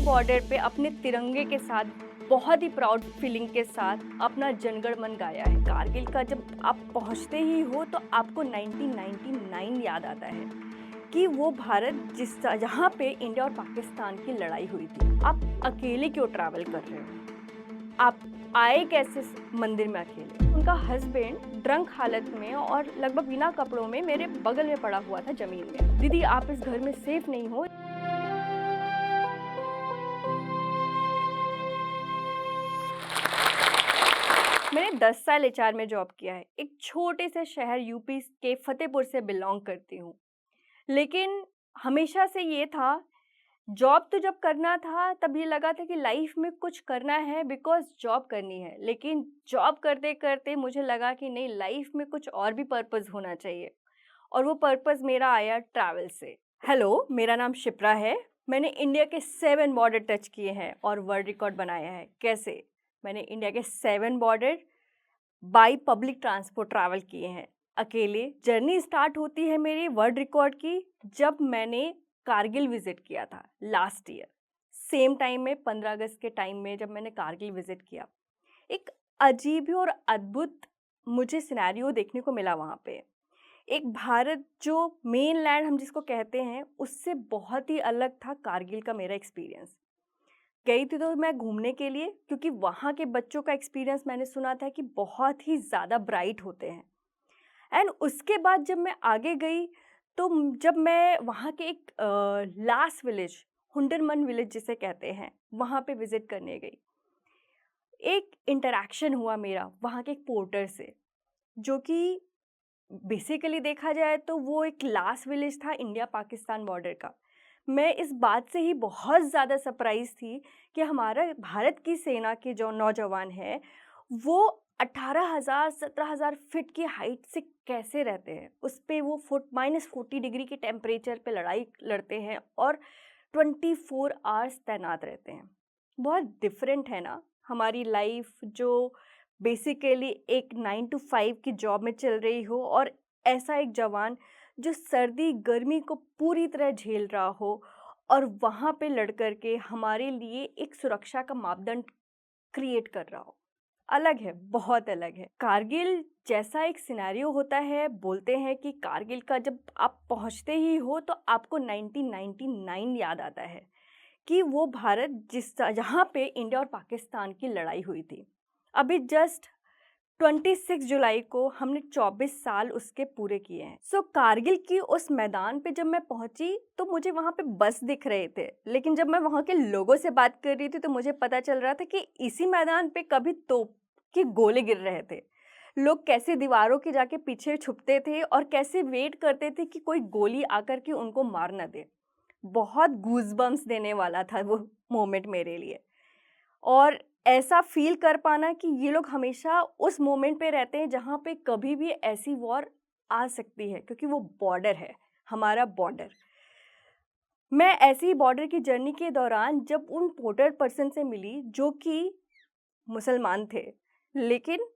Border पे अपने तिरंगे के साथ बहुत ही प्राउड फीलिंग के साथ अपना जनगण मन गाया है। कारगिल का जब आप पहुंचते ही हो तो आपको 1999 याद आता है कि वो भारत जहाँ पे इंडिया और पाकिस्तान की लड़ाई हुई थी। आप अकेले क्यों ट्रैवल कर रहे हो? आप आए कैसे मंदिर में अकेले? उनका हस्बैंड ड्रंक हालत में और लगभग बिना कपड़ों में मेरे बगल में पड़ा हुआ था जमीन में। दीदी आप इस घर में सेफ नहीं हो। मैंने 10 साल एचआर में जॉब किया है। एक छोटे से शहर यूपी के फतेहपुर से बिलोंग करती हूँ। लेकिन हमेशा से ये था, जॉब तो जब करना था तब ये लगा था कि लाइफ में कुछ करना है बिकॉज़ जॉब करनी है। लेकिन जॉब करते-करते मुझे लगा कि नहीं, लाइफ में कुछ और भी पर्पस होना चाहिए और वो पर्पस मेरा आया ट्रैवल से। हेलो, मेरा नाम शिप्रा है। मैंने इंडिया के 7 बॉर्डर टच किए हैं और वर्ल्ड रिकॉर्ड बनाया है। कैसे? मैंने इंडिया के 7 border by public transport travel किए हैं अकेले। जर्नी स्टार्ट होती है मेरी वर्ल्ड रिकॉर्ड की जब मैंने कारगिल विजिट किया था लास्ट ईयर। सेम टाइम में 15 अगस्त के टाइम में जब मैंने कारगिल विजिट किया, एक अजीब ही और अद्भुत मुझे सिनेरियो देखने को मिला वहाँ पे। एक भारत जो मेन लैंड हम जिसको कहते हैं, उससे बहुत ही अलग था कारगिल का मेरा एक्सपीरियंस। गई थी तो मैं घूमने के लिए, क्योंकि वहाँ के बच्चों का एक्सपीरियंस मैंने सुना था कि बहुत ही ज़्यादा ब्राइट होते हैं। एंड उसके बाद जब मैं आगे गई तो जब मैं वहाँ के एक लास्ट विलेज, हुंडरमन विलेज जिसे कहते हैं, वहाँ पे विज़िट करने गई। एक इंटरैक्शन हुआ मेरा वहाँ के एक पोर्टर से, जो कि बेसिकली देखा जाए तो वो एक लास्ट विलेज था इंडिया पाकिस्तान बॉर्डर का। मैं इस बात से ही बहुत ज़्यादा सरप्राइज़ थी कि हमारा भारत की सेना के जो नौजवान हैं, वो 18,000 17,000 फीट की हाइट से कैसे रहते हैं। उस पे वो -40 डिग्री के टेम्परेचर पे लड़ाई लड़ते हैं और 24 आवर्स तैनात रहते हैं। बहुत डिफरेंट है ना हमारी लाइफ, जो बेसिकली एक 9 टू 5 की जॉब में चल रही हो, और ऐसा एक जवान जो सर्दी गर्मी को पूरी तरह झेल रहा हो और वहाँ पे लड़ कर के हमारे लिए एक सुरक्षा का मापदंड क्रिएट कर रहा हो। अलग है, बहुत अलग है। कारगिल जैसा एक सिनेरियो होता है, बोलते हैं कि कारगिल का जब आप पहुँचते ही हो तो आपको 1999 याद आता है कि वो भारत जहाँ पे इंडिया और पाकिस्तान की लड़ाई हुई थी। अभी जस्ट 26 जुलाई को हमने 24 साल उसके पूरे किए हैं। कारगिल की उस मैदान पे जब मैं पहुंची तो मुझे वहाँ पे बस दिख रहे थे, लेकिन जब मैं वहाँ के लोगों से बात कर रही थी तो मुझे पता चल रहा था कि इसी मैदान पे कभी तोप के गोले गिर रहे थे। लोग कैसे दीवारों के जाके पीछे छुपते थे और कैसे वेट करते थे कि कोई गोली आकर के उनको मार न दे। बहुत गूज़बम्प्स देने वाला था वो मोमेंट मेरे लिए। और ऐसा फ़ील कर पाना कि ये लोग हमेशा उस मोमेंट पे रहते हैं जहाँ पे कभी भी ऐसी वॉर आ सकती है, क्योंकि वो बॉर्डर है, हमारा बॉर्डर। मैं ऐसी ही बॉर्डर की जर्नी के दौरान जब उन पोर्टर पर्सन से मिली जो कि मुसलमान थे, लेकिन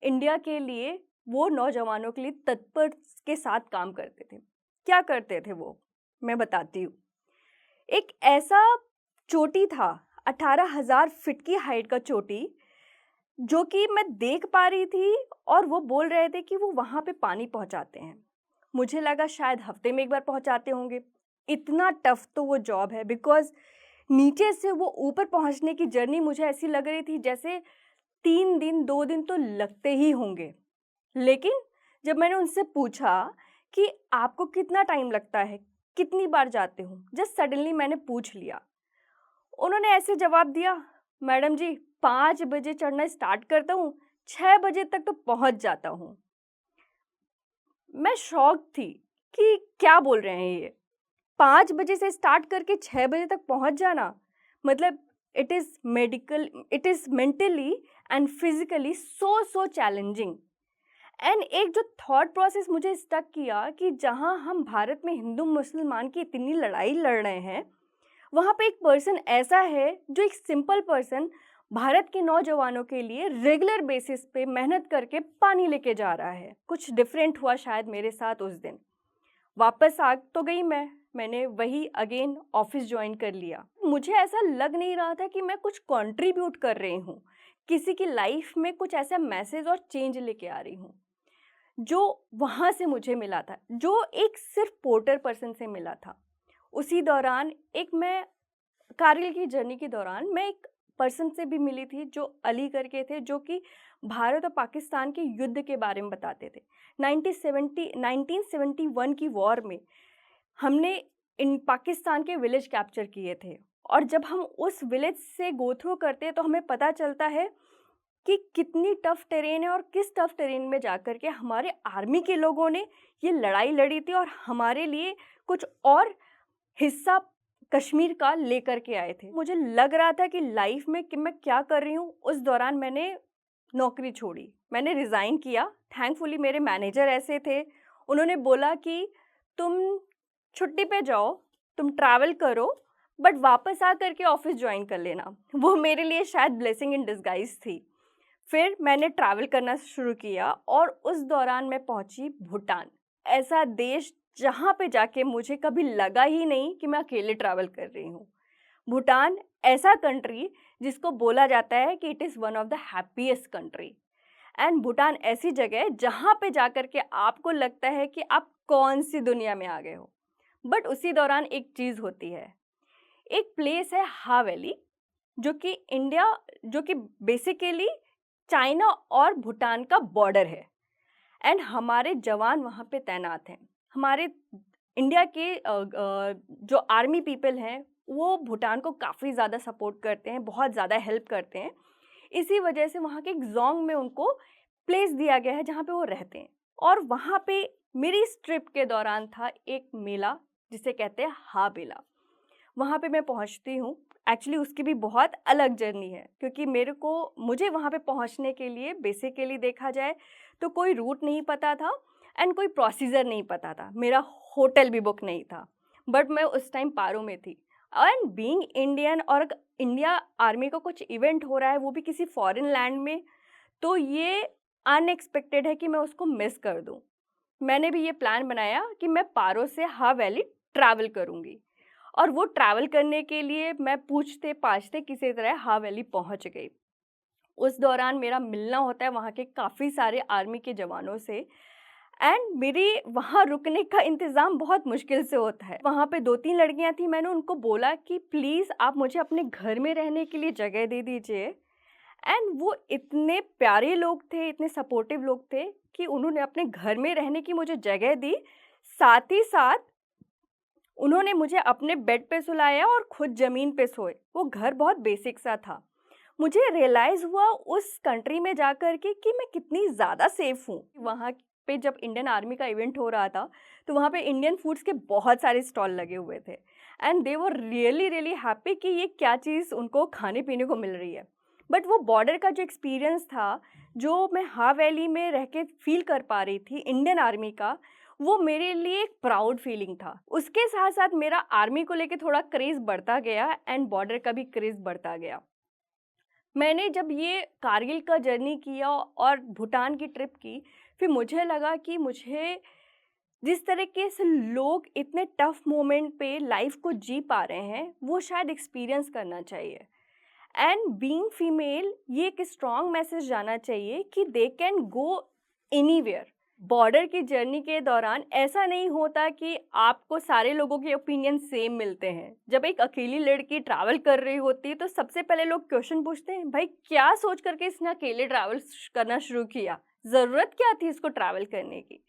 इंडिया के लिए, वो नौजवानों के लिए तत्पर के साथ काम करते थे। क्या करते थे वो? मैं बताती हूँ। एक ऐसा चोटी था, 18,000 फीट की हाइट का चोटी, जो कि मैं देख पा रही थी, और वो बोल रहे थे कि वो वहाँ पे पानी पहुँचाते हैं। मुझे लगा शायद हफ्ते में एक बार पहुँचाते होंगे। इतना टफ तो वो जॉब है, बिकॉज़ नीचे से वो ऊपर पहुँचने की जर्नी मुझे ऐसी लग रही थी जैसे 3 दिन 2 दिन तो लगते ही होंगे। लेकिन जब मैंने उनसे पूछा कि आपको कितना टाइम लगता है? कितनी बार जाते हो? जस्ट सडनली मैंने पूछ लिया। उन्होंने ऐसे जवाब दिया, मैडम जी 5 बजे चढ़ना स्टार्ट करता हूँ, 6 बजे तक तो पहुँच जाता हूँ। मैं शॉक्ड थी कि क्या बोल रहे हैं ये? 5 बजे से स्टार्ट करके 6 बजे तक पहुँच जाना, मतलब it is mentally and physically so challenging. And एक जो थॉट प्रोसेस मुझे स्टक किया कि जहाँ हम भारत में हिंदू मुसलमान की इतनी लड़ाई लड़ रहे हैं, वहाँ पे एक पर्सन ऐसा है जो एक सिंपल पर्सन भारत के नौजवानों के लिए रेगुलर बेसिस पे मेहनत करके पानी लेके जा रहा है। कुछ डिफरेंट हुआ शायद मेरे साथ उस दिन। वापस आ तो गई मैं, मैंने वही अगेन ऑफ़िस जॉइन कर लिया। मुझे ऐसा लग नहीं रहा था कि मैं कुछ कंट्रीब्यूट कर रही हूँ, किसी की लाइफ़ में कुछ ऐसा मैसेज और चेंज लेके आ रही हूँ, जो वहाँ से मुझे मिला था, जो एक सिर्फ़ पोर्टर पर्सन से मिला था। उसी दौरान एक मैं कारगिल की जर्नी के दौरान मैं एक पर्सन से भी मिली थी जो अली करके थे, जो कि भारत और पाकिस्तान के युद्ध के बारे में बताते थे। 1971 की वॉर में हमने इन पाकिस्तान के विलेज कैप्चर किए थे, और जब हम उस विलेज से गो थ्रू करते हैं तो हमें पता चलता है कि कितनी टफ टेरेन है और किस टफ टेरेन में जाकर के हमारे आर्मी के लोगों ने ये लड़ाई लड़ी थी और हमारे लिए कुछ और हिस्सा कश्मीर का लेकर के आए थे। मुझे लग रहा था कि लाइफ में कि मैं क्या कर रही हूँ। उस दौरान मैंने नौकरी छोड़ी, मैंने रिज़ाइन किया। थैंकफुली मेरे मैनेजर ऐसे थे, उन्होंने बोला कि तुम छुट्टी पे जाओ, तुम ट्रैवल करो, बट वापस आ कर के ऑफ़िस जॉइन कर लेना। वो मेरे लिए शायद ब्लेसिंग इन डिस्गाइज़ थी। फिर मैंने ट्रैवल करना शुरू किया और उस दौरान मैं पहुंची भूटान, ऐसा देश जहाँ पे जाके मुझे कभी लगा ही नहीं कि मैं अकेले ट्रैवल कर रही हूँ। भूटान ऐसा कंट्री जिसको बोला जाता है कि it is one of the happiest country, and Bhutan ऐसी जगह है जहाँ पे जाकर के आपको लगता है कि आप कौन सी दुनिया में आ गए हो। बट उसी दौरान एक चीज़ होती है, एक प्लेस है हा वैली, जो कि बेसिकली चाइना और भूटान का बॉर्डर है, एंड हमारे जवान वहाँ पे तैनात हैं। हमारे इंडिया के जो आर्मी पीपल हैं, वो भूटान को काफ़ी ज़्यादा सपोर्ट करते हैं, बहुत ज़्यादा हेल्प करते हैं। इसी वजह से वहाँ के एक ज़ोंग में उनको प्लेस दिया गया है जहाँ पे वो रहते हैं। और वहाँ पे मेरी इस ट्रिप के दौरान था एक मेला जिसे कहते हैं हा बेला। वहाँ पे मैं पहुँचती हूँ, एक्चुअली उसकी भी बहुत अलग जर्नी है, क्योंकि मुझे वहाँ पे पहुँचने के लिए बेसिकली देखा जाए तो कोई रूट नहीं पता था एंड कोई प्रोसीजर नहीं पता था। मेरा होटल भी बुक नहीं था, बट मैं उस टाइम पारो में थी, एंड बीइंग इंडियन और इंडिया आर्मी का कुछ इवेंट हो रहा है, वो भी किसी फॉरेन लैंड में, तो ये अनएक्सपेक्टेड है कि मैं उसको मिस कर दूँ। मैंने भी ये प्लान बनाया कि मैं पारो से हा वैली ट्रैवल करूँगी, और वो ट्रैवल करने के लिए मैं पूछते-पाछते किसी तरह हा वैली पहुँच गई। उस दौरान मेरा मिलना होता है वहाँ के काफ़ी सारे आर्मी के जवानों से, एंड मेरी वहाँ रुकने का इंतज़ाम बहुत मुश्किल से होता है। वहाँ पे 2-3 लड़कियाँ थीं, मैंने उनको बोला कि प्लीज़ आप मुझे अपने घर में रहने के लिए जगह दे दीजिए, एंड वो इतने प्यारे लोग थे, इतने सपोर्टिव लोग थे कि उन्होंने अपने घर में रहने की मुझे जगह दी। साथ ही साथ उन्होंने मुझे अपने बेड पे सुलाया और खुद ज़मीन पे सोए। वो घर बहुत बेसिक सा था। मुझे रियलाइज़ हुआ उस कंट्री में जाकर के कि मैं कितनी ज़्यादा सेफ़ हूँ। वहाँ पे जब इंडियन आर्मी का इवेंट हो रहा था, तो वहाँ पे इंडियन फूड्स के बहुत सारे स्टॉल लगे हुए थे, and they were really really happy कि ये क्या चीज़ उनको खाने-पीने को मिल रही है। बट वो बॉर्डर का जो एक्सपीरियंस था, जो मैं हा वैली में रह के फ़ील कर पा रही थी इंडियन आर्मी का, वो मेरे लिए एक प्राउड फीलिंग था। उसके साथ-साथ मेरा आर्मी को लेके थोड़ा क्रेज़ बढ़ता गया एंड बॉर्डर का भी क्रेज़ बढ़ता गया। मैंने जब ये कारगिल का जर्नी किया और भूटान की ट्रिप की, फिर मुझे लगा कि मुझे जिस तरीके से लोग इतने टफ मोमेंट पे लाइफ को जी पा रहे हैं, वो शायद एक्सपीरियंस करना चाहिए। एंड बीइंग फीमेल, ये एक स्ट्रॉन्ग मैसेज जाना चाहिए कि they can go anywhere. Border की जर्नी के दौरान ऐसा नहीं होता कि आपको सारे लोगों के ओपिनियन सेम मिलते हैं। जब एक अकेली लड़की ट्रैवल कर रही होती है तो सबसे पहले लोग क्वेश्चन पूछते हैं, भाई क्या सोच करके इसने अकेले ट्रैवल करना शुरू किया, ज़रूरत क्या थी इसको ट्रैवल करने की।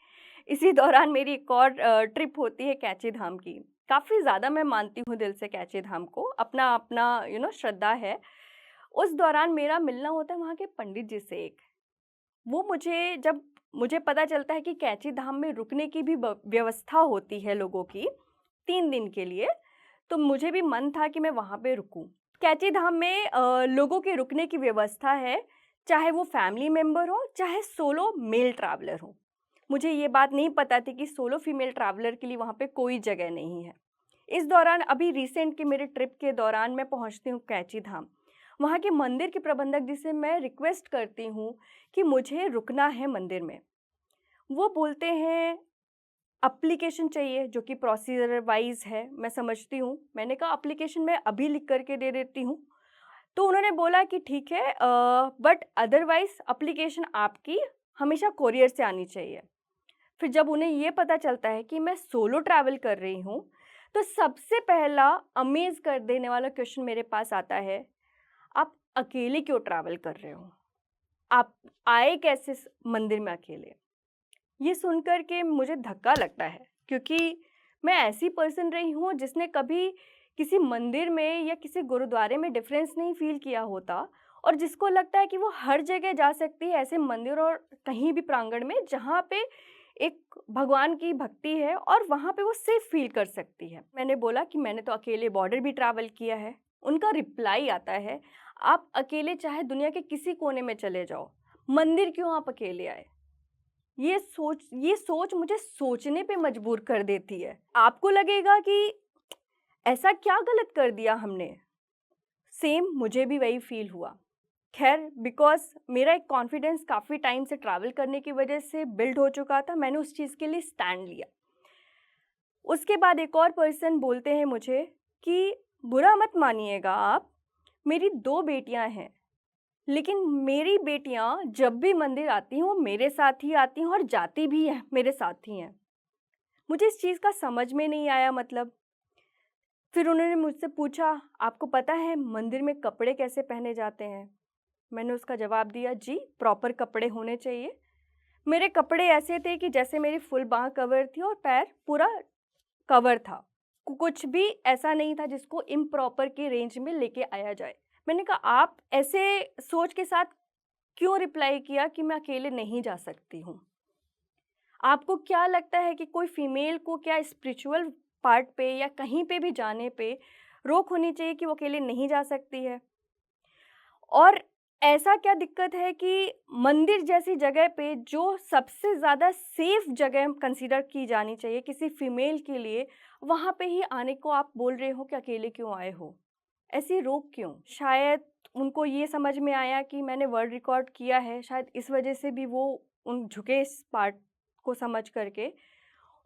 इसी दौरान मेरी एक और ट्रिप होती है कैची धाम की। काफ़ी ज़्यादा मैं मानती हूँ दिल से कैची धाम को, अपना अपना श्रद्धा है। उस दौरान मेरा मिलना होता है वहाँ के पंडित जी से एक। वो जब मुझे पता चलता है कि कैची धाम में रुकने की भी व्यवस्था होती है लोगों की 3 दिन के लिए, तो मुझे भी मन था कि मैं वहाँ पे रुकूं। कैची धाम में लोगों के रुकने की व्यवस्था है, चाहे वो फैमिली मेम्बर हो, चाहे सोलो मेल ट्रैवलर हो। मुझे ये बात नहीं पता थी कि सोलो फीमेल ट्रैवलर के लिए वहाँ पे कोई जगह नहीं है। इस दौरान अभी रिसेंट के मेरे ट्रिप के दौरान मैं पहुँचती हूँ कैची धाम। वहाँ के मंदिर के प्रबंधक जी से मैं रिक्वेस्ट करती हूँ कि मुझे रुकना है मंदिर में। वो बोलते हैं एप्लीकेशन चाहिए जो कि प्रोसीजर वाइज़ है, मैं समझती हूँ। मैंने कहा एप्लीकेशन मैं अभी लिख कर के दे देती हूँ। तो उन्होंने बोला कि ठीक है बट अदरवाइज़ एप्लीकेशन आपकी हमेशा कोरियर से आनी चाहिए। फिर जब उन्हें ये पता चलता है कि मैं सोलो ट्रैवल कर रही हूँ, तो सबसे पहला अमेज़ कर देने वाला क्वेश्चन मेरे पास आता है, "आप अकेले क्यों ट्रैवल कर रहे हो? आप आए कैसे इस मंदिर में अकेले?" ये सुनकर के मुझे धक्का लगता है क्योंकि मैं ऐसी पर्सन रही हूँ जिसने कभी किसी मंदिर में या किसी गुरुद्वारे में डिफरेंस नहीं फ़ील किया होता और जिसको लगता है कि वो हर जगह जा सकती है ऐसे मंदिर और कहीं भी प्रांगण में जहाँ पे एक भगवान की भक्ति है और वहाँ पे वो सेफ फ़ील कर सकती है। मैंने बोला कि मैंने तो अकेले बॉर्डर भी ट्रैवल किया है। उनका रिप्लाई आता है, "आप अकेले चाहे दुनिया के किसी कोने में चले जाओ, मंदिर क्यों आप अकेले आए?" ये सोच मुझे सोचने पे मजबूर कर देती है। आपको लगेगा कि ऐसा क्या गलत कर दिया हमने? सेम मुझे भी वही फ़ील हुआ। ख़ैर बिकॉज़ मेरा एक कॉन्फिडेंस काफ़ी टाइम से ट्रैवल करने की वज़ह से बिल्ड हो चुका था, मैंने उस चीज़ के लिए स्टैंड लिया। उसके बाद एक और पर्सन बोलते हैं मुझे कि बुरा मत मानिएगा आप, मेरी 2 बेटियाँ हैं। लेकिन मेरी बेटियाँ जब भी मंदिर आती हैं, वो मेरे साथ ही आती हैं और जाती भी हैं, मेरे साथ ही हैं। मुझे इस चीज़ का समझ में नहीं आया मतलब। फिर उन्होंने मुझसे पूछा, "आपको पता है मंदिर में कपड़े कैसे पहने जाते हैं?" मैंने उसका जवाब दिया, "जी, प्रॉपर कपड़े होने चाहिए।" मेरे कपड़े ऐसे थे कि जैसे मेरी फुल बाँह कवर थी और पैर पूरा कवर था। कुछ भी ऐसा नहीं था जिसको इम्प्रॉपर की रेंज में लेके आया जाए। मैंने कहा, "आप ऐसे सोच के साथ क्यों रिप्लाई किया कि मैं अकेले नहीं जा सकती हूँ? आपको क्या लगता है कि कोई फीमेल को क्या स्पिरिचुअल पार्ट पे या कहीं पे भी जाने पे रोक होनी चाहिए कि वो अकेले नहीं जा सकती है? और ऐसा क्या दिक्कत है कि मंदिर जैसी जगह पे जो सबसे ज़्यादा सेफ जगह कंसीडर की जानी चाहिए किसी फीमेल के लिए, वहाँ पे ही आने को आप बोल रहे हो कि अकेले क्यों आए हो? ऐसी रोक क्यों? शायद उनको ये समझ में आया कि मैंने वर्ल्ड रिकॉर्ड किया है, शायद इस वजह से भी वो उन झुके इस पार्ट को समझ कर के।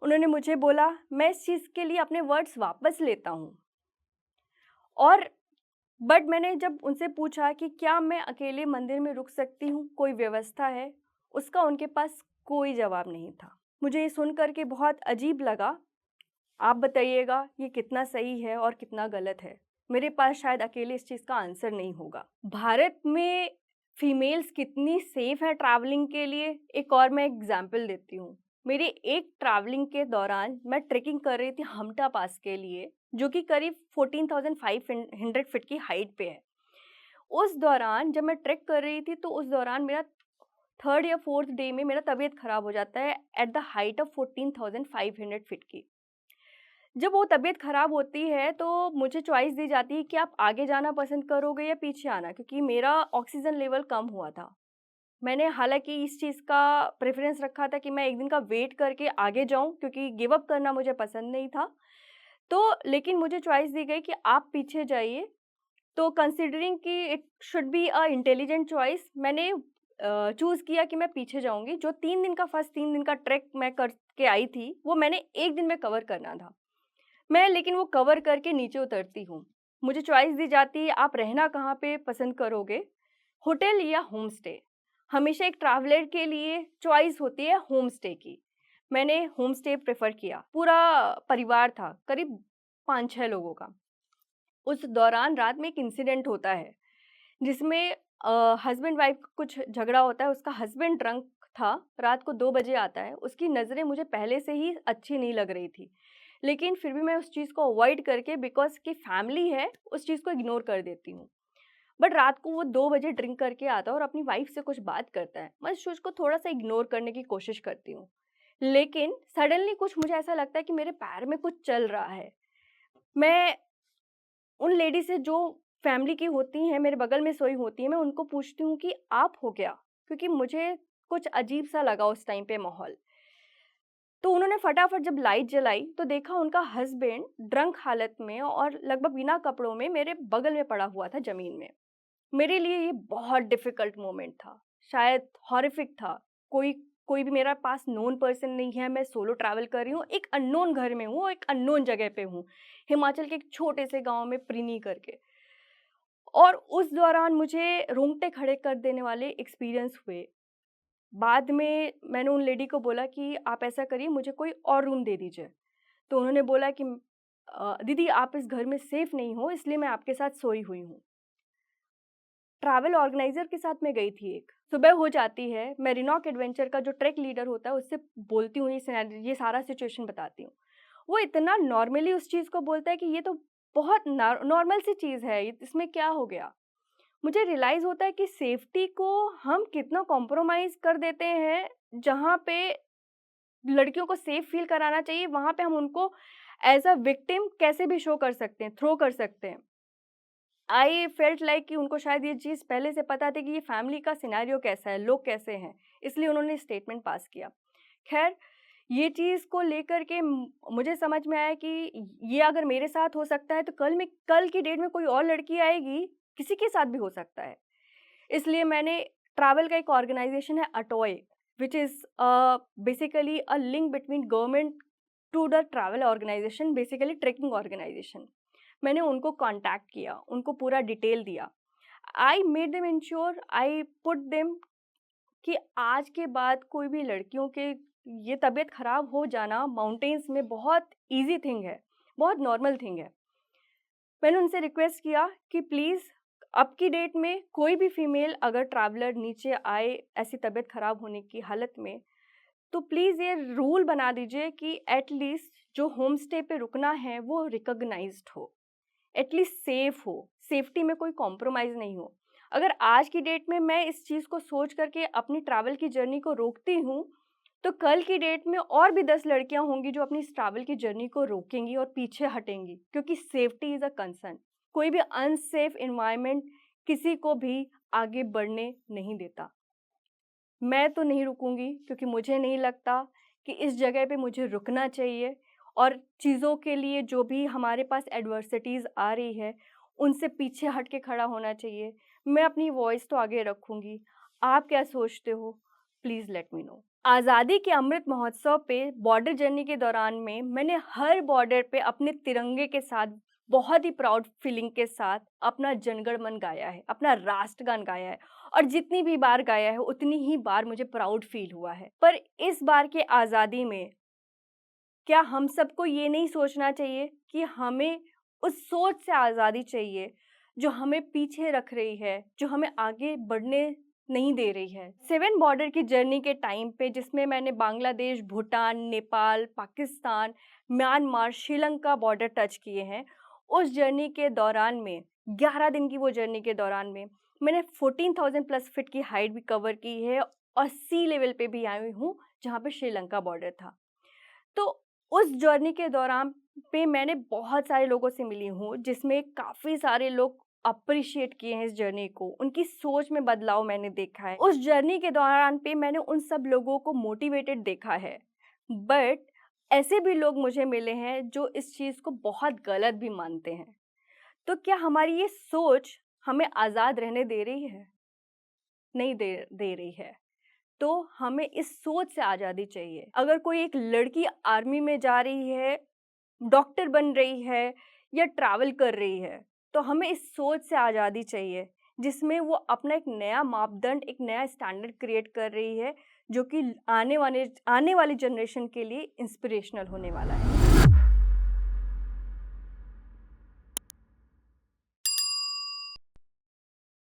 उन्होंने मुझे बोला, "मैं इस चीज़ के लिए अपने वर्ड्स वापस लेता हूँ।" और बट मैंने जब उनसे पूछा कि क्या मैं अकेले मंदिर में रुक सकती हूँ, कोई व्यवस्था है? उसका उनके पास कोई जवाब नहीं था। मुझे ये सुन कर के बहुत अजीब लगा। आप बताइएगा ये कितना सही है और कितना गलत है? मेरे पास शायद अकेले इस चीज़ का आंसर नहीं होगा। भारत में फीमेल्स कितनी सेफ हैं ट्रैवलिंग के लिए, एक और मैं एग्ज़ाम्पल देती हूँ। मेरे एक ट्रैवलिंग के दौरान मैं ट्रेकिंग कर रही थी हमटा पास के लिए, जो कि करीब 14,500 फीट की हाइट पे है। उस दौरान जब मैं ट्रेक कर रही थी, तो उस दौरान मेरा 3rd या 4th डे में मेरा तबीयत खराब हो जाता है at the height of 14,500 feet की। जब वो तबीयत खराब होती है तो मुझे चॉइस दी जाती है कि आप आगे जाना पसंद करोगे या पीछे आना क्योंकि मेरा ऑक्सीजन लेवल कम हुआ था। मैंने हालाँकि इस चीज़ का प्रेफ़रेंस रखा था कि मैं 1 दिन का वेट करके आगे जाऊँ क्योंकि गिव अप करना मुझे पसंद नहीं था। तो लेकिन मुझे चॉइस दी गई कि आप पीछे जाइए, तो कंसिडरिंग कि it should be a intelligent choice मैंने चूज़ किया कि मैं पीछे जाऊँगी। जो 3 दिन का फर्स्ट 3 दिन का ट्रेक मैं करके आई थी, वो मैंने 1 दिन में कवर करना था। मैं लेकिन वो कवर करके नीचे उतरती हूँ। मुझे चॉइस दी जाती है आप रहना कहाँ पे पसंद करोगे, होटल या होम स्टे। हमेशा एक ट्रैवलर के लिए चॉइस होती है होम स्टे की। मैंने होम स्टे प्रेफ़र किया। पूरा परिवार था, करीब 5-6 लोगों का। उस दौरान रात में एक इंसिडेंट होता है, जिसमें हस्बैंड वाइफ का कुछ झगड़ा होता है। उसका हस्बैंड ड्रंक था, रात को 2 बजे आता है। उसकी नज़रें मुझे पहले से ही अच्छी नहीं लग रही थी। लेकिन फिर भी मैं उस चीज़ को अवॉइड करके बिकॉज़ कि फैमिली है, उस चीज़ को इग्नोर कर देती हूँ। बट रात को वो 2 बजे ड्रिंक करके आता है और अपनी वाइफ़ से कुछ बात करता है। मैं इस चीज़ को थोड़ा-सा इग्नोर करने की कोशिश करती हूँ। लेकिन सडनली कुछ मुझे ऐसा लगता है कि मेरे पैर में कुछ चल रहा है। मैं उन लेडी से जो फैमिली की होती हैं, मेरे बगल में सोई होती हैं, मैं उनको पूछती हूँ कि आप हो क्या? क्योंकि मुझे कुछ अजीब-सा लगा उस टाइम पे माहौल। तो उन्होंने फटाफट जब लाइट जलाई, तो देखा उनका हस्बैंड ड्रंक हालत में और लगभग बिना कपड़ों में मेरे बगल में पड़ा हुआ था ज़मीन में। मेरे लिए ये बहुत डिफ़िकल्ट मोमेंट था, शायद हॉरिफिक था। कोई कोई भी मेरा पास नोन पर्सन नहीं है, मैं सोलो ट्रैवल कर रही हूँ, एक अननोन घर में हूँ, एक अननोन जगह पे हूँ, हिमाचल के एक छोटे से गाँव में प्रिनी करके। और उस दौरान मुझे रोंगटे खड़े कर देने वाले एक्सपीरियंस हुए। बाद में मैंने उन लेडी को बोला कि आप ऐसा करिए, मुझे कोई और रूम दे दीजिए। तो उन्होंने बोला कि दीदी आप इस घर में सेफ नहीं हो, इसलिए मैं आपके साथ सोई हुई हूँ। ट्रैवल ऑर्गेनाइज़र के साथ मैं गई थी एक। सुबह हो जाती है, मैं रिनॉक एडवेंचर का जो ट्रैक लीडर होता है उससे बोलती हूँ, ये सारा सिचुएशन बताती हूँ। वो इतना नॉर्मली उस चीज़ को बोलता है कि ये तो बहुत नॉर्मल सी चीज़ है, इसमें क्या हो गया? मुझे रियलाइज़ होता है कि सेफ्टी को हम कितना कॉम्प्रोमाइज़ कर देते हैं, जहाँ पे लड़कियों को सेफ फ़ील कराना चाहिए, वहाँ पे हम उनको एज़ अ विक्टिम कैसे भी शो कर सकते हैं, थ्रो कर सकते हैं। आई फेल्ट लाइक कि उनको शायद ये चीज़ पहले से पता थी कि ये फैमिली का सिनेरियो कैसा है, लोग कैसे हैं, इसलिए उन्होंने स्टेटमेंट पास किया। ख़ैर, ये चीज़ को लेकर के मुझे समझ में आया कि ये अगर मेरे साथ हो सकता है, तो कल की डेट में कोई और लड़की आएगी, किसी के साथ भी हो सकता है। इसलिए मैंने ट्रैवल का एक ऑर्गेनाइज़ेशन है अटॉय, which is basically a link between government to the travel organisation, basically trekking organisation. मैंने उनको कॉन्टैक्ट किया, उनको पूरा डिटेल दिया। I made them insure, I put them कि आज के बाद कोई भी लड़कियों के ये तबीयत ख़राब हो जाना माउंटेन्स में बहुत ईज़ी थिंग है, बहुत नॉर्मल थिंग है। मैंने उनसे रिक्वेस्ट किया कि प्लीज़ अब की डेट में कोई भी फीमेल अगर ट्रैवलर नीचे आए ऐसी तबीयत ख़राब होने की हालत में, तो प्लीज़ ये रूल बना दीजिए कि एट लीस्ट जो होम स्टे पे रुकना है वो रिकॉग्नाइज्ड हो, एट लीस्ट सेफ हो, सेफ्टी में कोई कॉम्प्रोमाइज़ नहीं हो। अगर आज की डेट में मैं इस चीज़ को सोच करके अपनी ट्रैवल की जर्नी को रोकती हूँ, तो कल की डेट में और भी 10 लड़कियाँ होंगी जो अपनी इस ट्रैवल की जर्नी को रोकेंगी और पीछे हटेंगी, क्योंकि सेफ्टी इज़ अ कंसर्न। कोई भी अनसेफ एनवायरनमेंट किसी को भी आगे बढ़ने नहीं देता। मैं तो नहीं रुकूँगी, क्योंकि मुझे नहीं लगता कि इस जगह पे मुझे रुकना चाहिए, और चीज़ों के लिए जो भी हमारे पास एडversiटीज़ आ रही है, उनसे पीछे हट के खड़ा होना चाहिए। मैं अपनी वॉइस तो आगे रखूँगी। आप क्या सोचते हो? Please let me know. आज़ादी के अमृत महोत्सव पे बॉर्डर जर्नी के दौरान में मैंने हर बॉर्डर पे अपने तिरंगे के साथ बहुत ही प्राउड फीलिंग के साथ अपना जनगण मन गाया है, अपना राष्ट्रगान गाया है, और जितनी भी बार गाया है उतनी ही बार मुझे प्राउड फील हुआ है। पर इस बार की आज़ादी में क्या हम सबको ये नहीं सोचना चाहिए कि हमें उस सोच से आज़ादी चाहिए जो हमें पीछे रख रही है, जो हमें आगे बढ़ने नहीं दे रही है। 7 बॉर्डर की जर्नी के टाइम पे, जिसमें मैंने Bangladesh, Bhutan, Nepal, Pakistan, Myanmar, Sri Lanka border touch किए हैं। उस जर्नी के दौरान में 11 दिन की वो जर्नी के दौरान में मैंने 14,000 प्लस फीट की हाइट भी कवर की है, और सी लेवल पे भी आई हुई हूँ, जहाँ पे श्रीलंका बॉर्डर था। तो उस जर्नी के दौरान पे मैंने बहुत सारे लोगों से मिली हूँ, जिसमें काफ़ी सारे लोग अप्रिशिएट किए हैं इस जर्नी को, उनकी सोच में बदलाव मैंने देखा है। उस जर्नी के दौरान पे मैंने उन सब लोगों को मोटिवेटेड देखा है, बट ऐसे भी लोग मुझे मिले हैं जो इस चीज़ को बहुत गलत भी मानते हैं। तो क्या हमारी ये सोच हमें आज़ाद रहने दे रही है? नहीं दे रही है। तो हमें इस सोच से आज़ादी चाहिए। अगर कोई एक लड़की आर्मी में जा रही है, डॉक्टर बन रही है या ट्रैवल कर रही है, तो हमें इस सोच से आज़ादी चाहिए, जिसमें वो अपना एक नया मापदंड, एक नया स्टैंडर्ड क्रिएट कर रही है, जो कि आने वाली जनरेशन के लिए इंस्पिरेशनल होने वाला है।